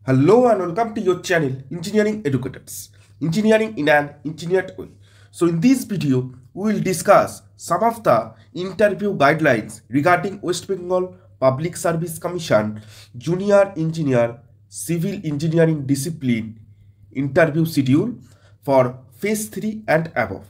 Hello and welcome to your channel Engineering Educators. Engineering in an engineered way. So in this video, we will discuss some of the interview guidelines regarding West Bengal Public Service Commission Junior Engineer Civil Engineering Discipline interview schedule for Phase 3 and above.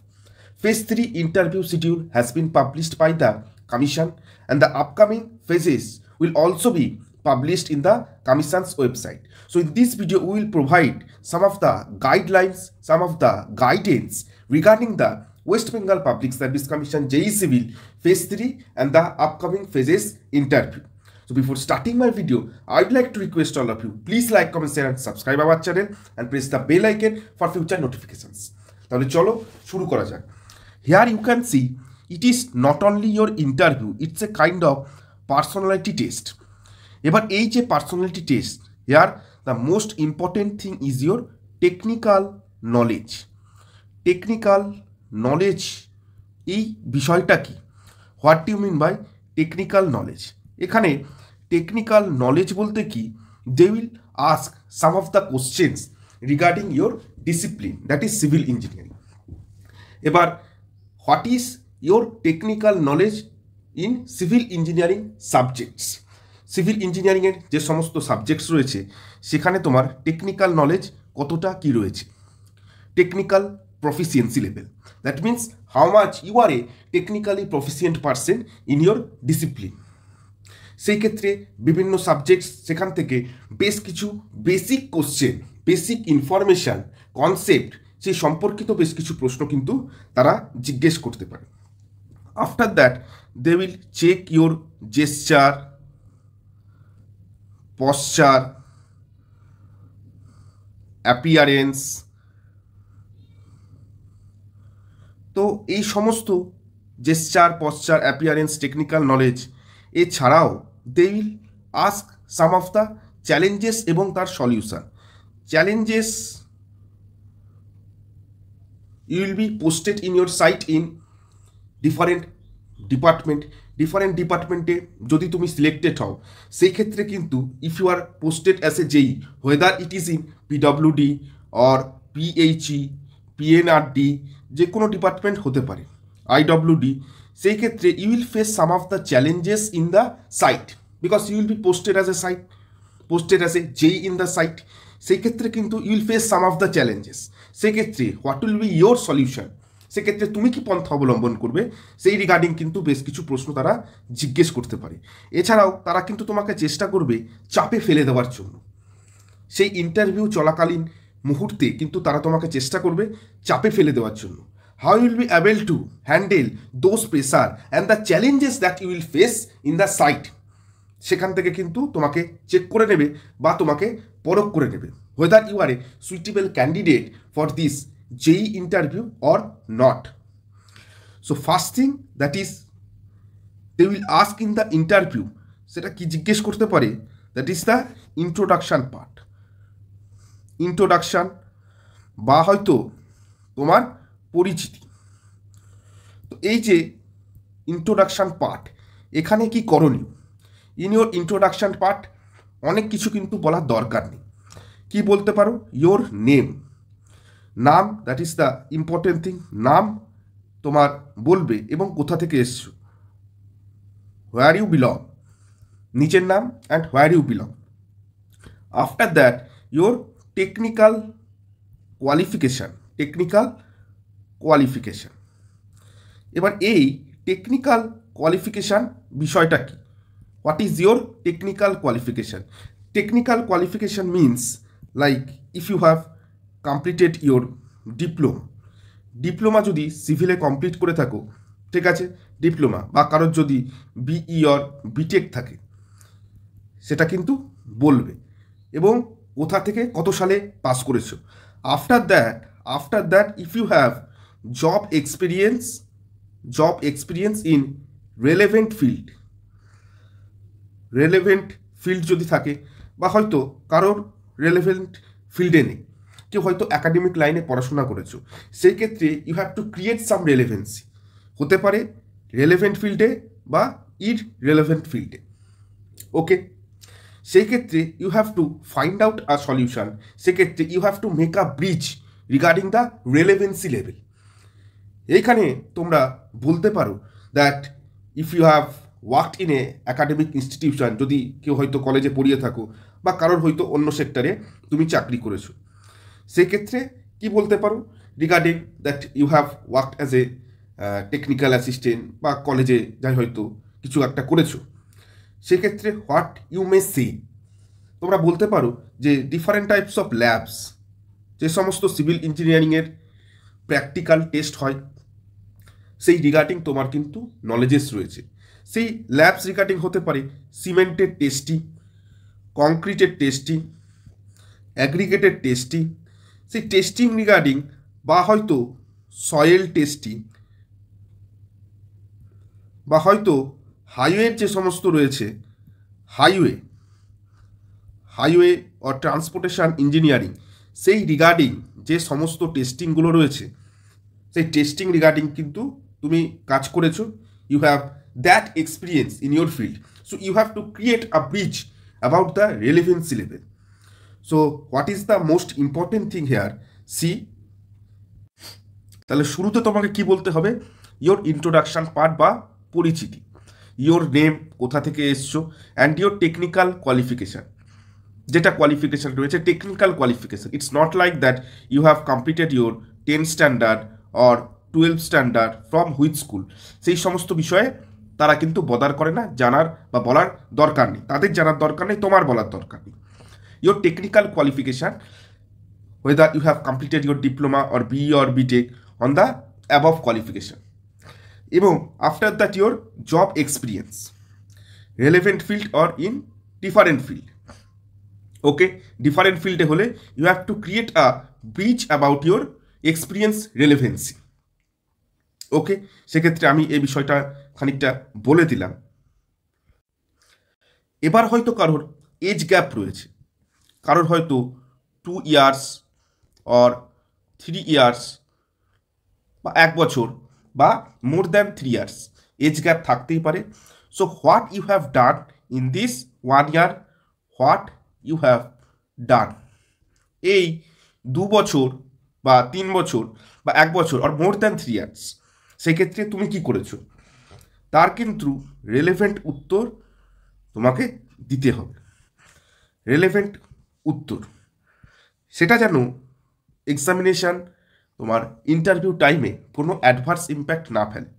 Phase 3 interview schedule has been published by the Commission and the upcoming phases will also be published in the Commission's website. So in this video, we will provide some of the guidelines, some of the guidance regarding the West Bengal Public Service Commission JEE Civil Phase 3 and the upcoming phases interview. So before starting my video, I would like to request all of you, please like, comment, share and subscribe our channel and press the bell icon for future notifications. তাহলে চলো শুরু করা যাক. Here you can see it is not only your interview, it's a kind of personality test. এবার এই যে personality test, here the most important thing is your technical knowledge. Technical knowledge এই বিষয়টা কি, what do mean by technical knowledge? এখানে technical knowledge বলতে কি, they will ask some of the questions regarding your discipline, that is civil engineering. এবার what is your technical knowledge in civil engineering subjects? Civil ইঞ্জিনিয়ারিংয়ের যে সমস্ত subjects রয়েছে সেখানে তোমার টেকনিক্যাল নলেজ কতটা কি রয়েছে, technical proficiency level, that means how much you are a technically proficient person in your discipline. সেই ক্ষেত্রে বিভিন্ন সাবজেক্টস সেখান থেকে বেশ কিছু basic question, basic information, concept সেই সম্পর্কিত বেশ কিছু প্রশ্ন কিন্তু তারা জিজ্ঞেস করতে পারে। After that they will check your gesture, posture, appearance। তো এই সমস্ত gesture, posture, appearance, technical knowledge এছাড়াও they will ask some of the challenges এবং তার solution. Challenges you will be posted in your site in different ডিপার্টমেন্টে যদি তুমি selected হও সেই ক্ষেত্রে কিন্তু if you are posted as a JE, whether it is in PWD or PHE, PNRD, যে কোনো ডিপার্টমেন্ট হতে পারে, আইডব্লিউডি, সেই ক্ষেত্রে you will face some of the challenges in the site because you will be posted as a JE in the site. সেই ক্ষেত্রে কিন্তু you will face some of the challenges. সেক্ষেত্রে what will be your solution, সেক্ষেত্রে তুমি কি পন্থা অবলম্বন করবে সেই রিগার্ডিং কিন্তু বেশ কিছু প্রশ্ন তারা জিজ্ঞেস করতে পারে। এছাড়াও তারা কিন্তু তোমাকে চেষ্টা করবে চাপে ফেলে দেওয়ার জন্য। সেই ইন্টারভিউ চলাকালীন মুহূর্তে কিন্তু তারা তোমাকে চেষ্টা করবে চাপে ফেলে দেওয়ার জন্য। How will be able to handle those pressure and the challenges that you will face in the site, সেখান থেকে কিন্তু তোমাকে চেক করে নেবে বা তোমাকে পরখ করে নেবে whether you are a suitable candidate for this JEE interview or not. So first thing that is they will ask in the interview, সেটা কি জিজ্ঞেস করতে পারে, that is the introduction part, introduction বা হয়তো তোমার পরিচিতি। তো এই যে ইন্ট্রোডাকশান পার্ট, এখানে কি করণীয়? ইন ইয়োর ইন্ট্রোডাকশান পার্ট অনেক কিছু কিন্তু বলার দরকার নেই। কি বলতে পারো, ইয়োর নাম, that is the important thing. নাম তোমার বলবে এবং কোথা থেকে এসছো, হোয়ার ইউ বিলং, নিজের নাম and where you belong. After that your technical qualification. এবার এই টেকনিক্যাল কোয়ালিফিকেশান বিষয়টা কি, what is your technical qualification? Technical qualification means like if you have completed your diploma যদি সিভিলে কমপ্লিট করে থাকো, ঠিক আছে, ডিপ্লোমা, বা কারোর যদি বিই অর বিটেক থাকে সেটা কিন্তু বলবে এবং কোথা থেকে কত সালে পাস করেছো। After that if you have job experience in relevant field যদি থাকে, বা হয়তো কারোর রেলেভেন্ট ফিল্ডে নেই, কেউ হয়তো একাডেমিক লাইনে পড়াশোনা করেছো, সেই ক্ষেত্রে you have to create some relevancy, হতে পারে রেলেভেন্ট ফিল্ডে বা ইররেলেভেন্ট ফিল্ডে। ওকে, সেই ক্ষেত্রে you have to find out a solution, সেক্ষেত্রে you have to make a bridge regarding the relevancy level. এইখানে তোমরা বলতে পারো that if you have worked in a academic institution, যদি কেউ হয়তো কলেজে পড়িয়ে থাকো বা কারোর হয়তো অন্য সেক্টরে তুমি চাকরি করেছো, সেক্ষেত্রে কি বলতে পারো regarding that you have worked as a technical assistant বা কলেজে যাই হয়তো কিছু একটা করেছো, সেক্ষেত্রে হোয়াট ইউ মে সে, তোমরা বলতে পারো যে ডিফারেন্ট টাইপস অফ ল্যাবস, যে সমস্ত সিভিল ইঞ্জিনিয়ারিংয়ের প্র্যাকটিক্যাল টেস্ট হয়, সেই রিগার্ডিং তোমার কিন্তু নলেজেস রয়েছে। সেই ল্যাবস রিগার্ডিং হতে পারে সিমেন্টের টেস্টিং, কংক্রিটের টেস্টিং, অ্যাগ্রিগেটেড টেস্টিং, সেই টেস্টিং রিগার্ডিং বা হয়তো সয়েল টেস্টিং বা হয়তো হাইওয়ের যে সমস্ত রয়েছে হাইওয়ে অর ট্রান্সপোর্টেশন ইঞ্জিনিয়ারিং, সেই রিগার্ডিং যে সমস্ত টেস্টিংগুলো রয়েছে, সেই টেস্টিং রিগার্ডিং কিন্তু তুমি কাজ করেছো। You have that experience in your field, so you have to create a bridge about the relevancy level. So what is the most important thing here, see, তাহলে শুরুতে তোমাকে কি বলতে হবে, ইয়োর ইন্ট্রোডাকশন পার্ট বা পরিচিতি, ইয়োর নেম, কোথা থেকে এসছো, অ্যান্ড ইয়োর টেকনিক্যাল কোয়ালিফিকেশান, যেটা কোয়ালিফিকেশান রয়েছে technical qualification. It's not like that you have completed your 10 standard or 12 standard from which school, সেই সমস্ত বিষয়ে তারা কিন্তু বদার করে না, জানার বা বলার দরকার নেই, তাদের জানার দরকার নেই, তোমার বলার দরকার নেই। Your technical qualification, whether you have completed your diploma or BE or BTech on the above qualification, এবং after that your job experience, relevant field or in different field, okay, different field হলে you have to create a bridge about your experience relevancy, ওকে। সেক্ষেত্রে আমি এই বিষয়টা খানিকটা বলে দিলাম। এবার হয়তো কারোর এজ গ্যাপ রয়েছে, কারোর হয়তো 2 years or 3 years বা 1 বছর বা more than 3 years age gap থাকতেই পারে। So what you have done in this 1 year, what you have done, এই 2 বছর বা 3 বছর বা 1 বছর আর মোর দ্যান 3 years, সেক্ষেত্রে তুমি কি করেছো, তার কিন্তু রেলেভেন্ট উত্তর তোমাকে দিতে হবে। রেলেভেন্ট উত্তর, সেটা যেন এক্সামিনেশান তোমার ইন্টারভিউ টাইমে কোনো অ্যাডভার্স ইম্প্যাক্ট না ফেলে।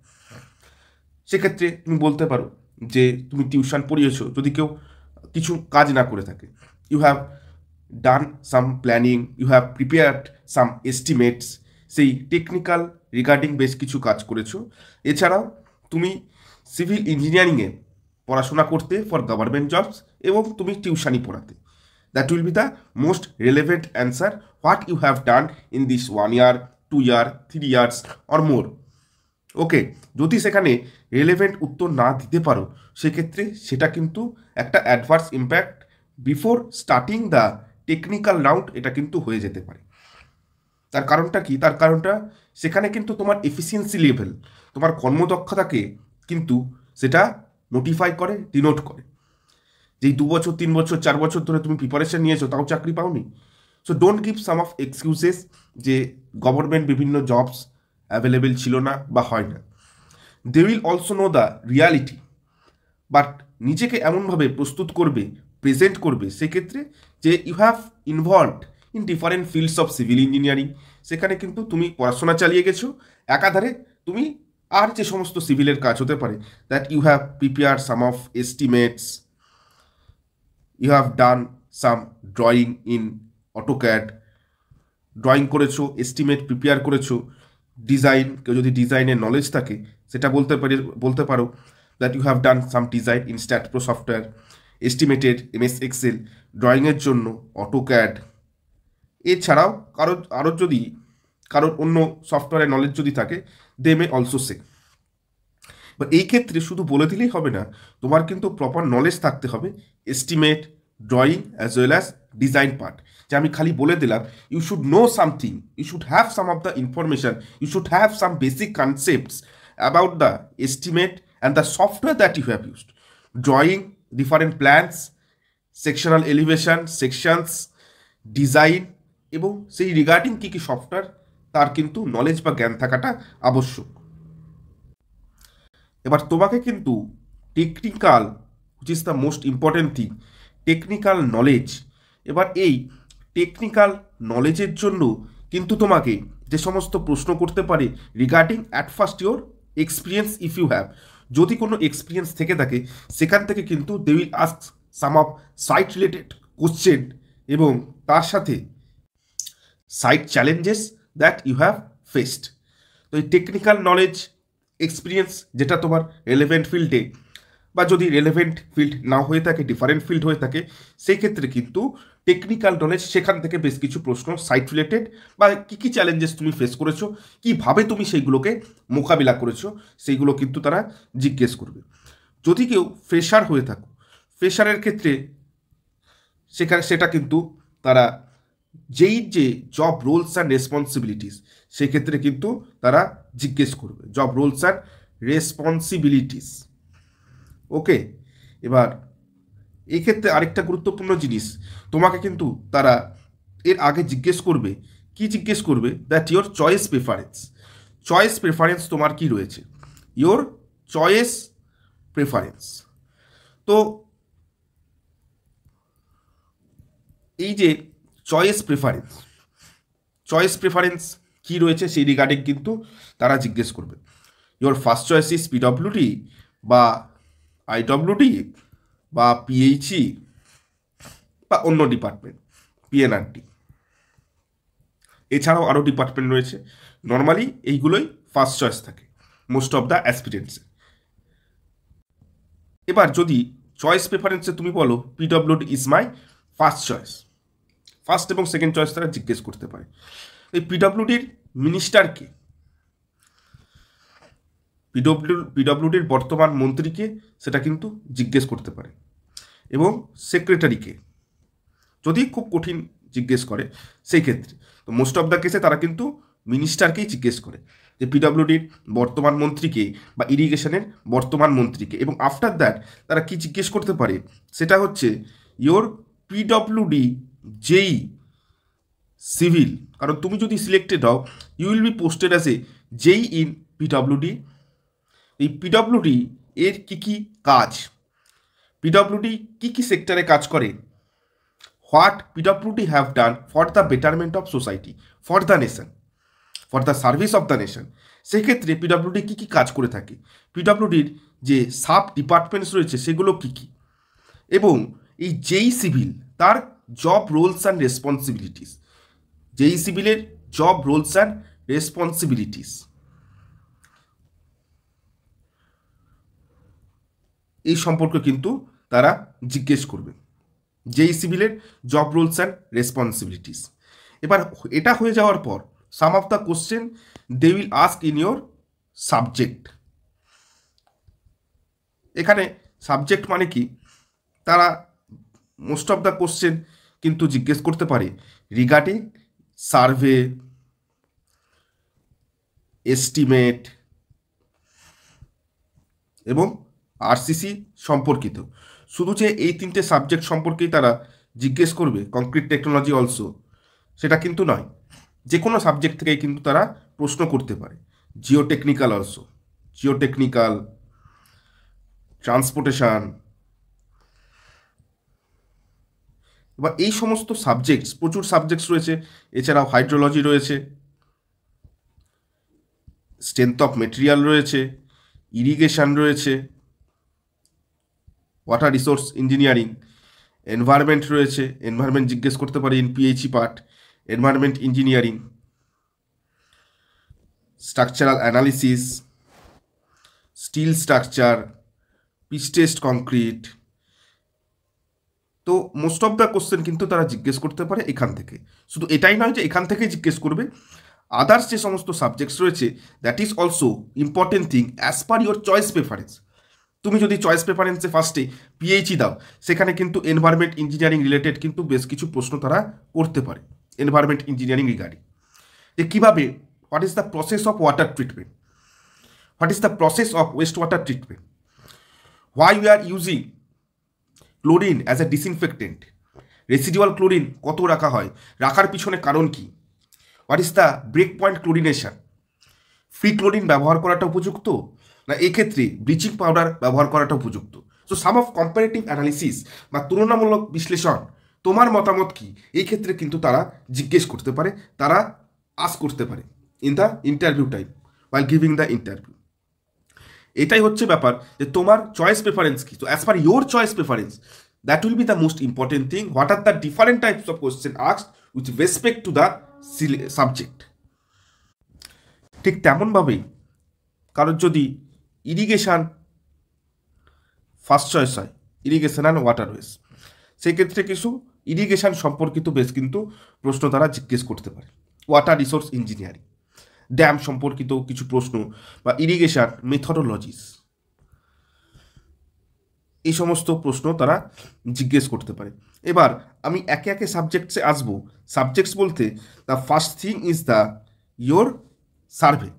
সেক্ষেত্রে তুমি বলতে পারো যে তুমি টিউশন পড়িয়েছো, যদি কেউ কিছু কাজ না করে থাকে, you have done some planning, you have prepared some estimates, সেই টেকনিক্যাল রিগার্ডিং বেশ কিছু কাজ করেছো। এছাড়াও তুমি সিভিল ইঞ্জিনিয়ারিংয়ে পড়াশোনা করতে ফর গভর্নমেন্ট জবস এবং তুমি টিউশানি পড়াতে, that will be the most relevant answer what you have done in this 1 year, 2 year, 3 years or more, ওকে। যদি সেখানে রেলেভেন্ট উত্তর না দিতে পারো, সেক্ষেত্রে সেটা কিন্তু একটা adverse impact before starting the technical round এটা কিন্তু হয়ে যেতে পারে। তার কারণটা কি, তার কারণটা সেখানে কিন্তু তোমার এফিসিয়েন্সি লেভেল, তোমার কর্মদক্ষতাকে কিন্তু সেটা নোটিফাই করে, ডিনোট করে। যেই 2 বছর 3 বছর 4 বছর ধরে তুমি প্রিপারেশন নিয়েছো তাও চাকরি পাওনি, so don't give some of excuses যে গভর্নমেন্ট বিভিন্ন জবস অ্যাভেলেবেল ছিল না বা হয় না। They will also know the reality, but নিজেকে এমনভাবে প্রস্তুত করবে, প্রেজেন্ট করবে সেক্ষেত্রে যে you have involved in different fields of civil engineering, সেখানে কিন্তু তুমি পড়াশোনা চালিয়ে গেছো একাধারে, তুমি আর যে সমস্ত সিভিলের কাজ হতে পারে, that you have prepare some of estimates, you have done some drawing in AutoCAD, drawing করেছো, এস্টিমেট প্রিপেয়ার করেছো, ডিজাইন, কেউ যদি ডিজাইনের নলেজ থাকে সেটা বলতে পারো that you have done some design in STAAD Pro software, estimated MS Excel, ড্রয়িংয়ের জন্য অটোক্যাড। এছাড়াও কারোর অন্য সফটওয়্যারের নলেজ যদি থাকে, দে মে অলসো সে। বা এই ক্ষেত্রে শুধু বলে দিলেই হবে না, তোমার কিন্তু প্রপার নলেজ থাকতে হবে estimate, drawing as well as design part. যে আমি খালি বলে দিলাম, you should know something, you should have some of the information, you should have some basic concepts about the estimate and the software that you have used, drawing, different plans, sectional elevation, sections, design এবং সেই regarding কী কী software তার কিন্তু knowledge বা জ্ঞান থাকাটা আবশ্যক। এবার তোমাকে কিন্তু technical, which is the most important thing, technical knowledge. এবার এই টেকনিক্যাল নলেজের জন্য কিন্তু তোমাকে যে সমস্ত প্রশ্ন করতে পারে regarding at first your experience, if you have, যদি কোনো এক্সপিরিয়েন্স থেকে থাকে সেখান থেকে কিন্তু they will ask some of site related question এবং তার সাথে site challenges that you have faced. তো এই টেকনিক্যাল নলেজ, এক্সপিরিয়েন্স যেটা তোমার রেলেভেন্ট ফিল্ডে, বা যদি রেলেভেন্ট ফিল্ড না হয়ে থাকে, ডিফারেন্ট ফিল্ড হয়ে থাকে, সেই ক্ষেত্রে কিন্তু টেকনিক্যাল নলেজ সেখান থেকে বেশ কিছু প্রশ্ন সাইট রিলেটেড বা কী কী চ্যালেঞ্জেস তুমি ফেস করেছো, কীভাবে তুমি সেইগুলোকে মোকাবিলা করেছো, সেইগুলো কিন্তু তারা জিজ্ঞেস করবে। যদি কেউ ফ্রেশার হয়ে থাকো, ফ্রেশারের ক্ষেত্রে সেটা কিন্তু তারা যেই যে জব রোলস অ্যান্ড রেসপন্সিবিলিটিস, সেক্ষেত্রে কিন্তু তারা জিজ্ঞেস করবে জব রোলস অ্যান্ড রেসপন্সিবিলিটিস। ওকে, এবার এক্ষেত্রে আরেকটা গুরুত্বপূর্ণ জিনিস তোমাকে কিন্তু তারা এর আগে জিজ্ঞেস করবে, কি জিজ্ঞেস করবে, that your choice preference. Choice preference তোমার কি রয়েছে, ইয়োর চয়েস প্রেফারেন্স। তো এই যে চয়েস প্রেফারেন্স কি রয়েছে সেই রিগার্ডিং কিন্তু তারা জিজ্ঞেস করবে। Your first choice is PWD বা আইডব্লিউডি বা পিএইচই বা অন্য ডিপার্টমেন্ট, পিএনআরটি। এছাড়াও আরও ডিপার্টমেন্ট রয়েছে। নর্মালি এইগুলোই ফার্স্ট চয়েস থাকে মোস্ট অফ দ্য অ্যাসপিরেন্টসে। এবার যদি চয়েস প্রেফারেন্সে তুমি বলো PWD is my first choice, first এবং সেকেন্ড চয়েস তারা জিজ্ঞেস করতে পারে। এই পিডব্লিউডির মিনিস্টারকে, পিডব্লিউডির বর্তমান মন্ত্রীকে সেটা কিন্তু জিজ্ঞেস করতে পারে, এবং সেক্রেটারিকে যদি খুব কঠিন জিজ্ঞেস করে সেই ক্ষেত্রে। তো মোস্ট অফ দ্য কেসে তারা কিন্তু মিনিস্টারকেই জিজ্ঞেস করে যে পিডব্লিউডির বর্তমান মন্ত্রীকে বা ইরিগেশনের বর্তমান মন্ত্রীকে। এবং আফটার দ্যাট তারা কি জিজ্ঞেস করতে পারে, সেটা হচ্ছে ইয়োর পিডব্লিউডি জেই সিভিল। কারণ তুমি যদি সিলেক্টেড হও, you will be posted as a JE in PWD. এই পিডব্লিউডি এর কী কী কাজ, পিডব্লিউডি কী কী সেক্টরে কাজ করে, what PWD have done for the betterment of society, for the nation, for the service of the nation, সেক্ষেত্রে পিডব্লিউডি কী কী কাজ করে থাকে, পিডব্লিউডির যে সাব ডিপার্টমেন্টস রয়েছে সেগুলো কী কী, এবং এই জেই সিভিল তার job roles and responsibilities, JE সিভিলের জব রোলস অ্যান্ড রেসপন্সিবিলিটিস, এই সম্পর্কে কিন্তু তারা জিজ্ঞেস করবে, জেই সিভিলের জব রোলস অ্যান্ড রেসপন্সিবিলিটিস। এবার এটা হয়ে যাওয়ার পর some of the question they will ask in your subject. এখানে সাবজেক্ট মানে কি, তারা মোস্ট অফ দ্য কোশ্চেন কিন্তু জিজ্ঞেস করতে পারে রিগার্ডিং সার্ভে, এস্টিমেট এবং আরসিসি সম্পর্কিত। শুধু যে এই তিনটে সাবজেক্ট সম্পর্কেই তারা জিজ্ঞেস করবে, কংক্রিট টেকনোলজি অলসো, সেটা কিন্তু নয়, যে কোনো সাবজেক্ট থেকেই কিন্তু তারা প্রশ্ন করতে পারে। জিওটেকনিক্যাল অলসো, জিওটেকনিক্যাল, ট্রান্সপোর্টেশন, বা এই সমস্ত সাবজেক্টস, প্রচুর সাবজেক্টস রয়েছে। এছাড়াও হাইড্রোলজি রয়েছে, স্ট্রেংথ অফ মেটেরিয়াল রয়েছে, ইরিগেশন রয়েছে, ওয়াটার রিসোর্স ইঞ্জিনিয়ারিং, এনভায়রনমেন্ট রয়েছে, এনভায়রনমেন্ট জিজ্ঞেস করতে পারে in PHE part, environment engineering, structural analysis, steel structure, pitch test concrete. তো মোস্ট অফ দ্য কোশ্চেন কিন্তু তারা জিজ্ঞেস করতে পারে এখান থেকে। শুধু এটাই নয় যে এখান থেকেই জিজ্ঞেস করবে, আদার্স যে সমস্ত সাবজেক্টস রয়েছে that is also important thing as per your choice preference. তুমি যদি চয়েস প্রেফারেন্সে ফার্স্টে পিএইচই দাও, সেখানে কিন্তু এনভায়রনমেন্ট ইঞ্জিনিয়ারিং রিলেটেড কিন্তু বেশ কিছু প্রশ্ন তারা করতে পারে এনভায়রনমেন্ট ইঞ্জিনিয়ারিং রিগার্ডিং, যে কীভাবে, what is the process of water treatment, what is the process of waste water treatment, why we are using chlorine as a disinfectant, residual chlorine কত রাখা হয়, রাখার পিছনে কারণ কি, what is the break point chlorination, free chlorine ব্যবহার করাটা উপযুক্ত না এক্ষেত্রে ব্লিচিং পাউডার ব্যবহার করাটা উপযুক্ত। So some of comparative analysis বা তুলনামূলক বিশ্লেষণ, তোমার মতামত কি, এই ক্ষেত্রে কিন্তু তারা জিজ্ঞেস করতে পারে, তারা আস্ক করতে পারে in the interview time while giving the interview. এটাই হচ্ছে ব্যাপার যে তোমার চয়েস প্রেফারেন্স কি। তো as per your choice preference, that will be the most important thing. What are the different types of question asked with respect to the subject. ঠিক তেমনভাবেই কারোর যদি ইরিগেশন ফার্স্ট চয়েস হয়, ইরিগেশন অ্যান্ড ওয়াটারওয়েজ, সেক্ষেত্রে কিছু irrigation সম্পর্কিত বেশ কিন্তু প্রশ্ন তারা জিজ্ঞেস করতে পারে। ওয়াটার রিসোর্স ইঞ্জিনিয়ারিং, ড্যাম সম্পর্কিত কিছু প্রশ্ন বা ইরিগেশন মেথডোলজিস, এই সমস্ত প্রশ্ন তারা জিজ্ঞেস করতে পারে। এবার আমি একে একে সাবজেক্টসে আসবো। সাবজেক্টস বলতে the first thing is the your survey.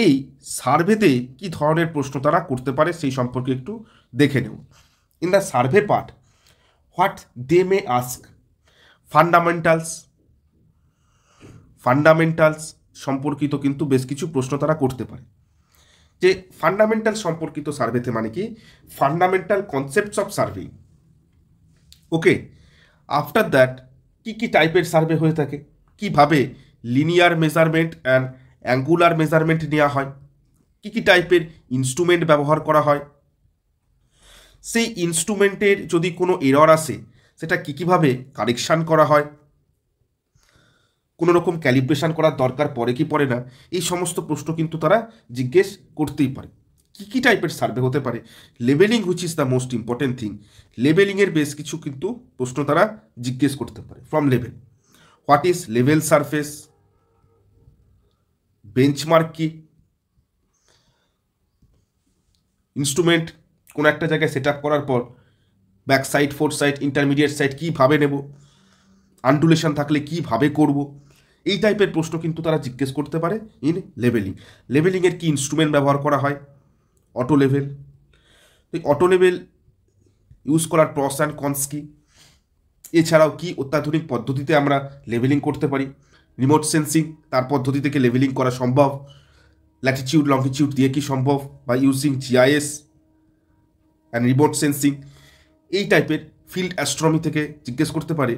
এই সার্ভেতে কি ধরনের প্রশ্ন তারা করতে পারে সেই সম্পর্কে একটু দেখে নেব। In the survey part, what they may ask, fundamentals সম্পর্কিত কিন্তু বেশ কিছু প্রশ্ন তারা করতে পারে। যে ফান্ডামেন্টাল সম্পর্কিত সার্ভেতে মানে কি, fundamental concepts of survey. Okay, after that কি কি টাইপের সার্ভে হয়ে থাকে, কিভাবে linear measurement and angular measurement নেওয়া হয়, কি কি টাইপের ইনস্ট্রুমেন্ট ব্যবহার করা হয়, সেই ইনস্ট্রুমেন্টের যদি কোনো এরর আসে সেটা কীভাবে কারেকশান করা হয়, কোনো রকম ক্যালিব্রেশন করার দরকার পড়ে কি পড়ে না, এই সমস্ত প্রশ্ন কিন্তু তারা জিজ্ঞেস করতেই পারে। কী কী টাইপের সার্ভে হতে পারে, লেবেলিং which is the most important thing, লেবেলিংয়ের বেশ কিছু কিন্তু প্রশ্ন তারা জিজ্ঞেস করতে পারে। From level, what is level surface, benchmark কি, ইনস্ট্রুমেন্ট কোনো একটা জায়গায় সেট আপ করার পর back sight, fore sight, intermediate sight কীভাবে নেব, আনডুলেশন থাকলে কীভাবে করব, এই টাইপের প্রশ্ন কিন্তু তারা জিজ্ঞেস করতে পারে ইন লেভেলিং। লেভেলিংয়ের কি ইনস্ট্রুমেন্ট ব্যবহার করা হয়, অটো লেভেল, এই অটো লেভেল ইউজ করার প্রস অ্যান্ড কনস কি, এছাড়াও কি অত্যাধুনিক পদ্ধতিতে আমরা লেভেলিং করতে পারি, রিমোট সেন্সিং তার পদ্ধতি থেকে লেভেলিং করা সম্ভব, ল্যাটিটিউড লংটিটিউড দিয়ে কি সম্ভব, বা using GIS and remote sensing, এই টাইপের ফিল্ড অ্যাস্ট্রোনমি থেকে জিজ্ঞেস করতে পারে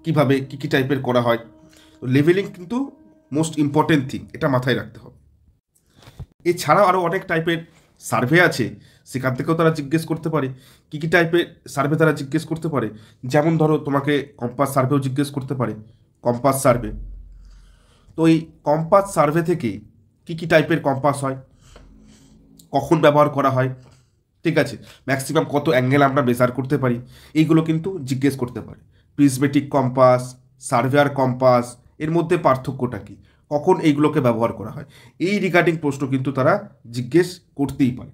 কিভাবে কী কী টাইপের করা হয়। তো লেভেলিং কিন্তু মোস্ট ইম্পর্টেন্ট থিং, এটা মাথায় রাখতে হবে। এছাড়াও আরও অনেক টাইপের সার্ভে আছে, সেখান থেকেও তারা জিজ্ঞেস করতে পারে কী কী টাইপের সার্ভে তারা জিজ্ঞেস করতে পারে। যেমন ধরো তোমাকে কম্পাস সার্ভেও জিজ্ঞেস করতে পারে, কম্পাস সার্ভে। তো এই কম্পাস সার্ভে থেকে কী কী টাইপের কম্পাস হয়, কখন ব্যবহার করা হয়, ঠিক আছে, ম্যাক্সিমাম কত অ্যাঙ্গেল আমরা মেজার করতে পারি, এইগুলো কিন্তু জিজ্ঞেস করতে পারে। প্রিজমেটিক কম্পাস, সার্ভেয়ার কম্পাস, এর মধ্যে পার্থক্যটা কী, কখন এইগুলোকে ব্যবহার করা হয়, এই রিগার্ডিং প্রশ্ন কিন্তু তারা জিজ্ঞেস করতেই পারে।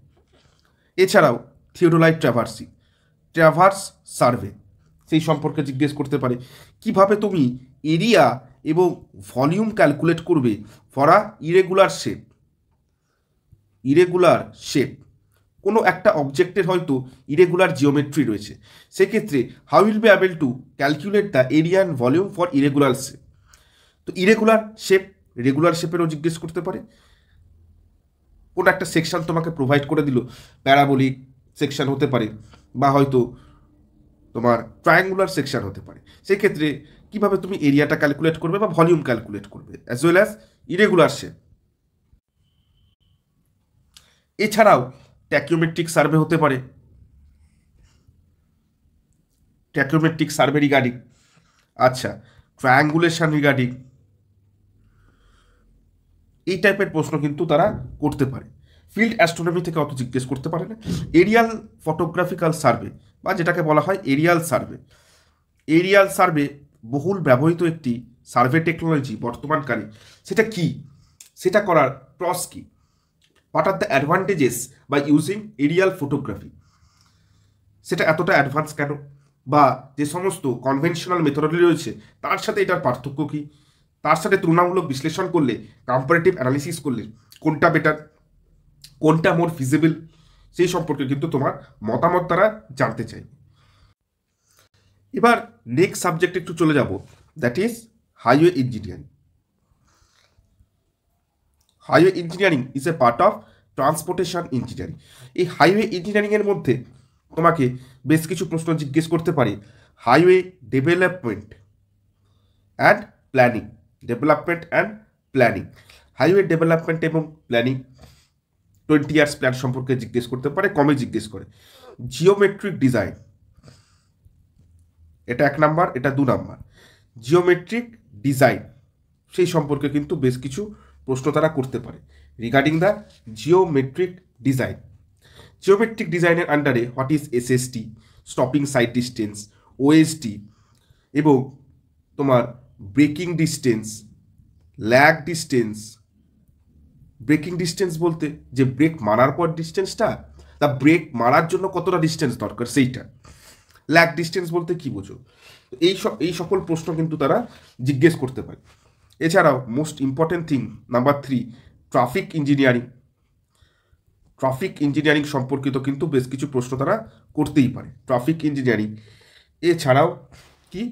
এছাড়াও থিওডোলাইট ট্র্যাভার্স সার্ভে, সেই সম্পর্কে জিজ্ঞেস করতে পারে কিভাবে তুমি এরিয়া এবং ভলিউম ক্যালকুলেট করবে ফর আ ইরেগুলার শেপ। কোনো একটা অবজেক্টের হয়তো ইরেগুলার জিওমেট্রি রয়েছে, সেক্ষেত্রে how will be able to calculate the area and volume for irregular shape. তো ইরেগুলার শেপ, রেগুলার শেপেরও জিজ্ঞেস করতে পারে। কোনো একটা সেকশন তোমাকে প্রোভাইড করে দিল, প্যারাবোলিক সেকশন হতে পারে বা হয়তো তোমার ট্রায়াঙ্গুলার সেকশন হতে পারে, সেক্ষেত্রে কিভাবে তুমি এরিয়াটা ক্যালকুলেট করবে বা ভলিউম ক্যালকুলেট করবে, as well as irregular shape. এছাড়াও ট্যাকিওমেট্রিক সার্ভে হতে পারে, ট্যাকিওমেট্রিক সার্ভে রিগার্ডিং, আচ্ছা, ট্রায়াঙ্গুলেশন রিগার্ডিং, এই টাইপের প্রশ্ন কিন্তু তারা করতে পারে। ফিল্ড অ্যাস্ট্রোনমি থেকে অত জিজ্ঞেস করতে পারে না। এরিয়াল ফটোগ্রাফিক্যাল সার্ভে বা যেটাকে বলা হয় এরিয়াল সার্ভে, এরিয়াল সার্ভে বহুল ব্যবহৃত একটি সার্ভে টেকনোলজি বর্তমানকালে। সেটা কি, সেটা করার প্রস কি, what are the advantages by using aerial photography, সেটা এতটা অ্যাডভান্স কেন, বা যে সমস্ত কনভেনশনাল মেথডোলজি রয়েছে তার সাথে এটার পার্থক্য কী, তার সাথে তুলনামূলক বিশ্লেষণ করলে, কম্পারেটিভ অ্যানালিসিস করলে কোনটা বেটার, কোনটা মোর ফিজিবল, সেই সম্পর্কে কিন্তু তোমার মতামত তারা জানতে চাই। এবার নেক্সট সাবজেক্ট একটু চলে যাব, that is highway engineering. Highway engineering is a part of transportation engineering. এই হাইওয়ে ইঞ্জিনিয়ারিংয়ের মধ্যে তোমাকে বেশ কিছু প্রশ্ন জিজ্ঞেস করতে পারে। Highway development and planning, development and planning, highway development এবং প্ল্যানিং 20 ইয়ার্স প্ল্যান সম্পর্কে জিজ্ঞেস করতে পারে, কমে জিজ্ঞেস করে। জিওমেট্রিক ডিজাইন, এটা 1 নাম্বার, এটা 2 নাম্বার। জিওমেট্রিক ডিজাইন সেই সম্পর্কে কিন্তু বেশ কিছু প্রশ্ন তারা করতে পারে regarding the geometric design. Geometric ডিজাইনের আন্ডারে what is SST, stopping side distance, OSD এবং তোমার breaking distance, lag distance. Breaking distance বলতে যে ব্রেক মারার পর ডিস্টেন্সটা, তা ব্রেক মারার জন্য কতটা ডিস্টেন্স দরকার সেইটা। ল্যাগ ডিস্টেন্স বলতে কি বোঝো, এই সকল প্রশ্ন কিন্তু তারা জিজ্ঞেস করতে পারে। এছাড়াও most important thing number 3, traffic engineering. Traffic engineering সম্পর্কিত কিন্তু বেশ কিছু প্রশ্ন তারা করতেই পারে, ট্রাফিক ইঞ্জিনিয়ারিং। এছাড়াও কি,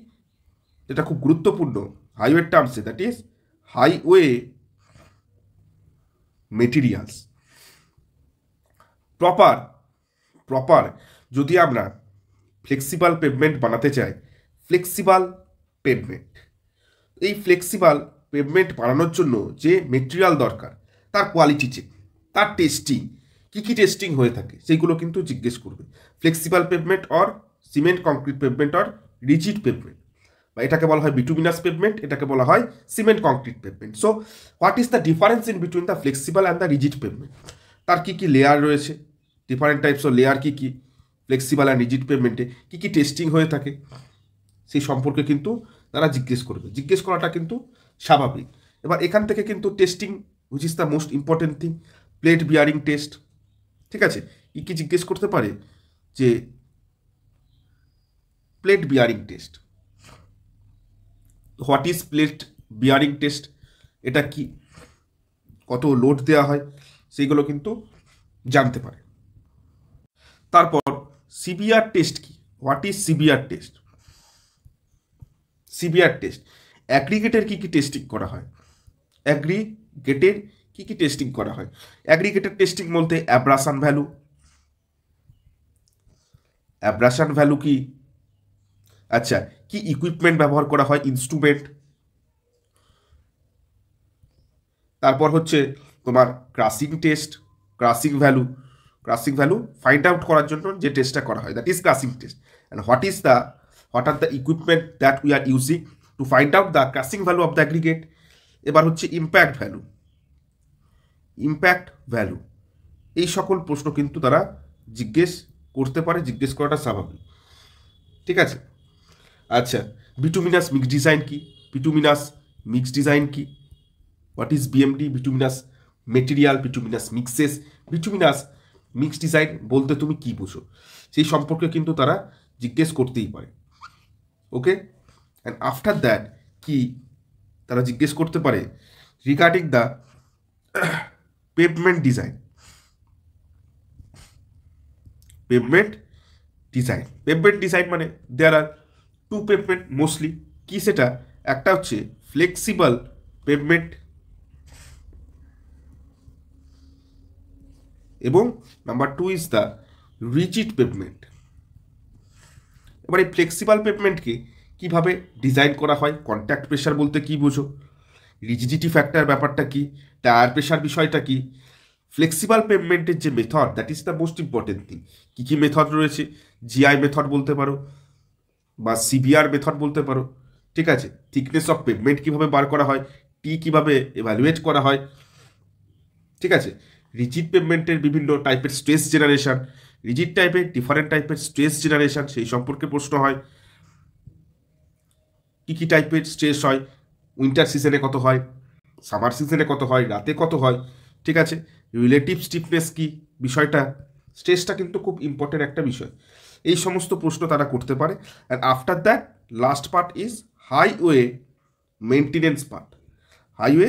এটা খুব গুরুত্বপূর্ণ হাইওয়ে টার্মসে, that is highway materials. Proper যদি আমরা ফ্লেক্সিবল পেভমেন্ট বানাতে চাই, ফ্লেক্সিবল পেভমেন্ট, এই ফ্লেক্সিবল পেভমেন্ট বানানোর জন্য যে মেটেরিয়াল দরকার, তার কোয়ালিটি চেক, তার টেস্টিং, কী টেস্টিং হয়ে থাকে সেইগুলো কিন্তু জিজ্ঞেস করবে। Flexible pavement or cement concrete pavement or rigid pavement, বা এটাকে বলা হয় বিটুমিনাস পেভমেন্ট, এটাকে বলা হয় cement concrete pavement. So what is the difference in between the flexible and the rigid pavement, তার কী লেয়ার রয়েছে, ডিফারেন্ট টাইপস অফ লেয়ার কী ফ্লেক্সিবল অ্যান্ড রিজিড পেভমেন্টে কী টেস্টিং হয়ে থাকে, সেই সম্পর্কে কিন্তু তারা জিজ্ঞেস করবে। জিজ্ঞেস করাটা কিন্তু স্বাভাবিক। এবার এখান থেকে কিন্তু testing which is the most important thing, plate bearing test. ঠিক আছে, কি জিজ্ঞেস করতে পারে, যে plate bearing test, what is plate bearing test, এটা কি, কত লোড দেওয়া হয়, সেইগুলো কিন্তু জানতে পারে। তারপর সিভিআর টেস্ট কি, what is CBR test. CBR test অ্যাগ্রিগেটের কী টেস্টিং করা হয়, অ্যাগ্রিগেটের কী টেস্টিং করা হয়। অ্যাগ্রিগেটের টেস্টিং বলতে অ্যাব্রাশন ভ্যালু কি, আচ্ছা কি ইকুইপমেন্ট ব্যবহার করা হয়, ইনস্ট্রুমেন্ট। তারপর হচ্ছে তোমার crushing test, crushing value find out করার জন্য যে টেস্টটা করা হয়, that is crushing test. And what are the equipment that we are using to find out the crushing value of the aggregate. এবার হচ্ছে ইম্প্যাক্ট ভ্যালু, এই সকল প্রশ্ন কিন্তু তারা জিজ্ঞেস করতে পারে, জিজ্ঞেস করাটা স্বাভাবিক। ঠিক আছে, আচ্ছা বিটুমিনাস মিক্স ডিজাইন কি, what is BMD, bituminous material, bituminous mixes, bituminous mix design বলতে তুমি কি বুঝো, সেই সম্পর্কে কিন্তু তারা জিজ্ঞেস করতেই পারে। ওকে, অ্যান্ড আফটার দ্যাট কি তারা জিজ্ঞেস করতে পারে regarding the pavement design. Pavement design মানে দেয়ার আর 2 পেভমেন্ট মোস্টলি, কি সেটা, একটা হচ্ছে ফ্লেক্সিবল পেভমেন্ট এবং number 2 is the rigid pavement. এবার এই ফ্লেক্সিবল পেভমেন্টকে কীভাবে ডিজাইন করা হয়, কন্ট্যাক্ট প্রেশার বলতে কি বোঝো, রিজিডিটি ফ্যাক্টর ব্যাপারটা কি, টায়ার প্রেশার বিষয়টা কি, ফ্লেক্সিবল পেভমেন্টের যে method, that is the most important thing. কী মেথড রয়েছে, জিআই মেথড বলতে পারো বা সিভিআর মেথড বলতে পারো। ঠিক আছে, থিকনেস অফ পেভমেন্ট কীভাবে বার করা হয়, টি কীভাবে এভ্যালুয়েট করা হয়। ঠিক আছে, রিজিড পেভমেন্টের বিভিন্ন টাইপের স্ট্রেস জেনারেশন, রিজিড টাইপের ডিফারেন্ট টাইপের স্ট্রেস জেনারেশন, সেই সম্পর্কে প্রশ্ন হয়। কী টাইপের স্ট্রেস হয়, উইন্টার সিজনে কত হয়, সামার সিজনে কত হয়, রাতে কত হয়। ঠিক আছে, রিলেটিভ স্টিফনেস কি বিষয়টা, স্ট্রেসটা কিন্তু খুব ইম্পর্টেন্ট একটা বিষয়। এই সমস্ত প্রশ্ন তারা করতে পারে। And after that last part is highway maintenance part. Highway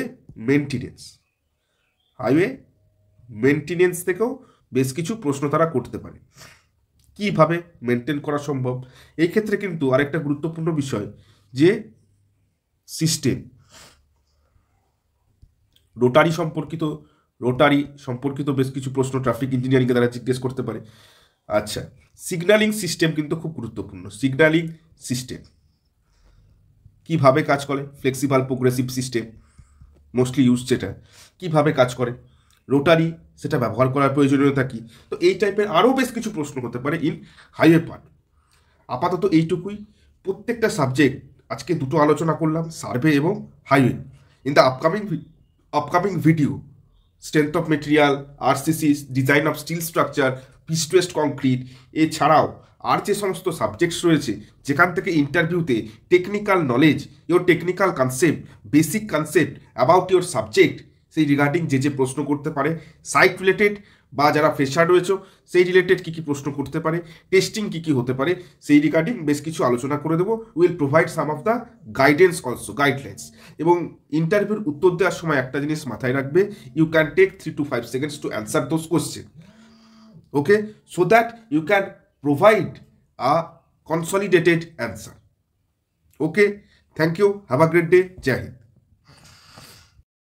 maintenance থেকেও বেশ কিছু প্রশ্ন তারা করতে পারে। কীভাবে মেনটেন করা সম্ভব। এই ক্ষেত্রে কিন্তু আরেকটা গুরুত্বপূর্ণ বিষয় যে সিস্টেম, রোটারি সম্পর্কিত বেশ কিছু প্রশ্ন ট্রাফিক ইঞ্জিনিয়ারিংয়ে তারা জিজ্ঞেস করতে পারে। আচ্ছা, সিগন্যালিং সিস্টেম কিন্তু খুব গুরুত্বপূর্ণ। সিগন্যালিং সিস্টেম কীভাবে কাজ করে, flexible progressive system mostly use, যেটা কীভাবে কাজ করে, রোটারি সেটা ব্যবহার করার প্রয়োজনীয়তা কী। তো এই টাইপের আরও বেশ কিছু প্রশ্ন হতে পারে ইন হাইওয়ে পার্ট। আপাতত এইটুকুই। প্রত্যেকটা সাবজেক্ট আজকে দুটো আলোচনা করলাম, সার্ভে এবং highway. In the upcoming video, strength of material, RCC, design of steel structure, prestressed concrete, এছাড়াও আর যে সমস্ত সাবজেক্টস রয়েছে যেখান থেকে ইন্টারভিউতে technical knowledge, your technical concept, basic concept about your subject, সেই রিগার্ডিং যে প্রশ্ন করতে পারে, সাইট রিলেটেড বা যারা ফ্রেশার রয়েছে সেই রিলেটেড কী কী প্রশ্ন করতে পারে, টেস্টিং কী কী হতে পারে, সেই রিগার্ডিং বেশ কিছু আলোচনা করে দেবো। Will provide some of the guidance also, guidelines. এবং ইন্টারভিউর উত্তর দেওয়ার সময় একটা জিনিস মাথায় রাখবে, you can take 3 to 5 seconds to answer those questions, okay, so that you can provide a consolidated answer. Okay, thank you, have a great day, Jai Hind.